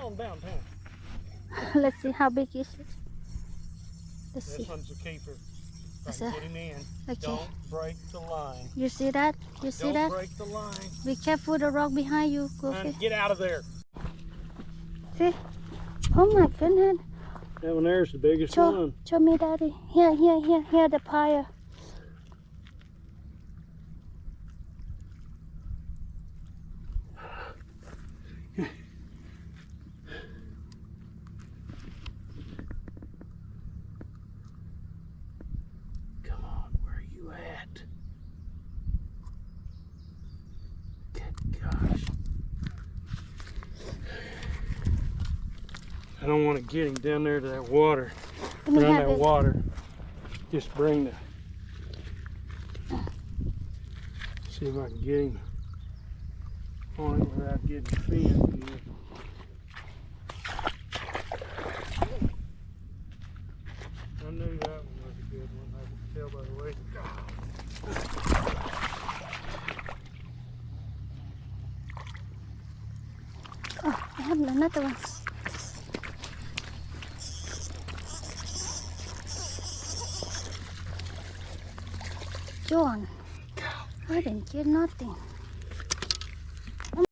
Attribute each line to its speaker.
Speaker 1: on downtown.
Speaker 2: Let's see how big is it. Let's
Speaker 1: This
Speaker 2: see.
Speaker 1: one's a keeper.
Speaker 2: That's
Speaker 1: Try to
Speaker 2: a-
Speaker 1: get him in.
Speaker 2: Okay.
Speaker 1: Don't break the line.
Speaker 2: You see that? You see
Speaker 1: Don't
Speaker 2: that?
Speaker 1: break the line.
Speaker 2: Be careful the rock behind you,
Speaker 1: And
Speaker 2: Goofy.
Speaker 1: get out of there.
Speaker 2: See? Oh my goodness.
Speaker 1: That one there's the biggest
Speaker 2: Show,
Speaker 1: one.
Speaker 2: show me, Daddy. Here, the pyre.
Speaker 1: Come on, where are you at? Good gosh. I don't want to get him down there to that water.
Speaker 2: Let me
Speaker 1: Around
Speaker 2: have
Speaker 1: that
Speaker 2: it.
Speaker 1: water. Just bring the. See if I can get him on it without getting fin. I knew that one was a good one. I could tell by the way.
Speaker 2: Oh, I have another one. John, I didn't get nothing.